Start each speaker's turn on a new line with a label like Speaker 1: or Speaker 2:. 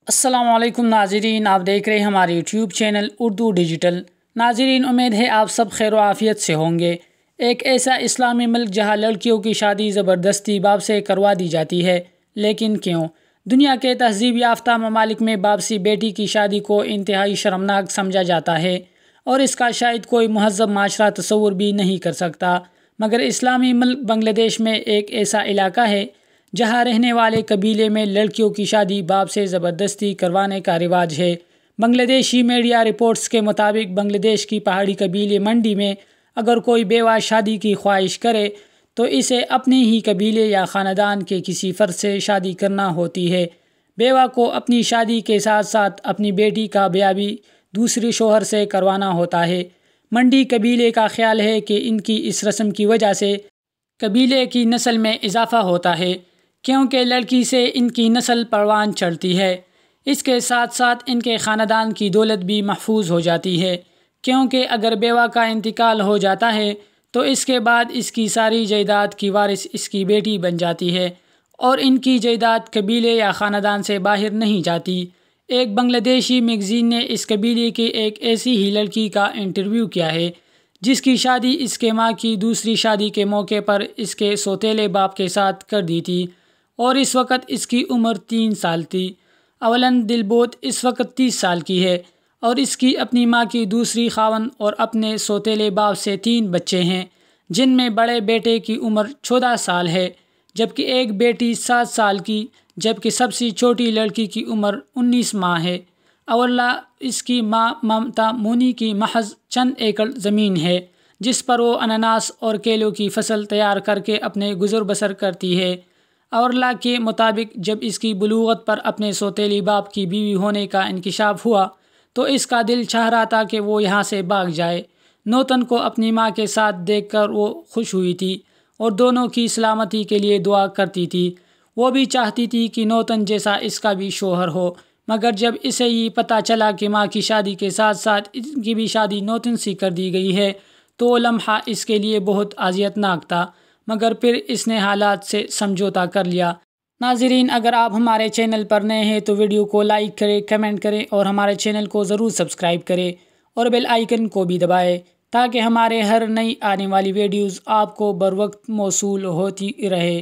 Speaker 1: السلام علیکم ناظرین، آپ دیکھ رہے ہیں ہمارے یوٹیوب چینل اردو ڈیجیٹل۔ ناظرین، امید ہے آپ سب خیر و عافیت سے ہوں گے۔ ایک ایسا اسلامی ملک جہاں لڑکیوں کی شادی زبردستی باپ سے کروا دی جاتی ہے، لیکن کیوں؟ دنیا کے تہذیب یافتہ ممالک میں باپ سے بیٹی کی شادی کو انتہائی شرمناک سمجھا جاتا ہے اور اس کا شاید کوئی مہذب معاشرہ تصور بھی نہیں کر سکتا، مگر اسلامی ملک بنگلہ دیش میں ایک ایسا علاقہ ہے جہاں رہنے والے قبیلے میں لڑکیوں کی شادی باپ سے زبردستی کروانے کا رواج ہے۔ بنگلہ دیشی میڈیا رپورٹس کے مطابق بنگلہ دیش کی پہاڑی قبیلے منڈی میں اگر کوئی بیوہ شادی کی خواہش کرے تو اسے اپنے ہی قبیلے یا خاندان کے کسی فرد سے شادی کرنا ہوتی ہے۔ بیوہ کو اپنی شادی کے ساتھ ساتھ اپنی بیٹی کا بیاہ بھی دوسرے شوہر سے کروانا ہوتا ہے۔ منڈی قبیلے کا خیال ہے کہ ان کی اس رسم کی وجہ سے قبیلے کی نسل میں اضافہ ہوتا ہے، کیونکہ لڑکی سے ان کی نسل پروان چڑھتی ہے۔ اس کے ساتھ ساتھ ان کے خاندان کی دولت بھی محفوظ ہو جاتی ہے، کیونکہ اگر بیوہ کا انتقال ہو جاتا ہے تو اس کے بعد اس کی ساری جائیداد کی وارث اس کی بیٹی بن جاتی ہے اور ان کی جائیداد قبیلے یا خاندان سے باہر نہیں جاتی۔ ایک بنگلہ دیشی میگزین نے اس قبیلے کی ایک ایسی ہی لڑکی کا انٹرویو کیا ہے جس کی شادی اس کے ماں کی دوسری شادی کے موقع پر اس کے سوتیلے باپ کے ساتھ کر دی تھی اور اس وقت اس کی عمر 3 سال تھی۔ اولاً دلبوت اس وقت 30 سال کی ہے اور اس کی اپنی ماں کی دوسری خاوند اور اپنے سوتیلے باپ سے 3 بچے ہیں، جن میں بڑے بیٹے کی عمر 14 سال ہے جبکہ ایک بیٹی 7 سال کی، جبکہ سب سے چھوٹی لڑکی کی عمر 19 ماہ ہے۔ اولا اس کی ماں ممتا مونی کی محض چند ایکڑ زمین ہے جس پر وہ انناس اور کیلوں کی فصل تیار کر کے اپنے گزر بسر کرتی ہے۔ اورلا کے مطابق جب اس کی بلوغت پر اپنے سوتیلی باپ کی بیوی ہونے کا انکشاف ہوا تو اس کا دل چاہ رہا تھا کہ وہ یہاں سے بھاگ جائے۔ نوتن کو اپنی ماں کے ساتھ دیکھ کر وہ خوش ہوئی تھی اور دونوں کی سلامتی کے لیے دعا کرتی تھی۔ وہ بھی چاہتی تھی کہ نوتن جیسا اس کا بھی شوہر ہو، مگر جب اسے یہ پتہ چلا کہ ماں کی شادی کے ساتھ ساتھ ان کی بھی شادی نوتن سے کر دی گئی ہے تو وہ لمحہ اس کے لیے بہت اذیت ناک تھا، مگر پھر اس نے حالات سے سمجھوتا کر لیا۔ ناظرین، اگر آپ ہمارے چینل پر نئے ہیں تو ویڈیو کو لائک کریں، کمنٹ کریں اور ہمارے چینل کو ضرور سبسکرائب کریں اور بیل آئیکن کو بھی دبائیں تاکہ ہمارے ہر نئی آنے والی ویڈیوز آپ کو بروقت موصول ہوتی رہے۔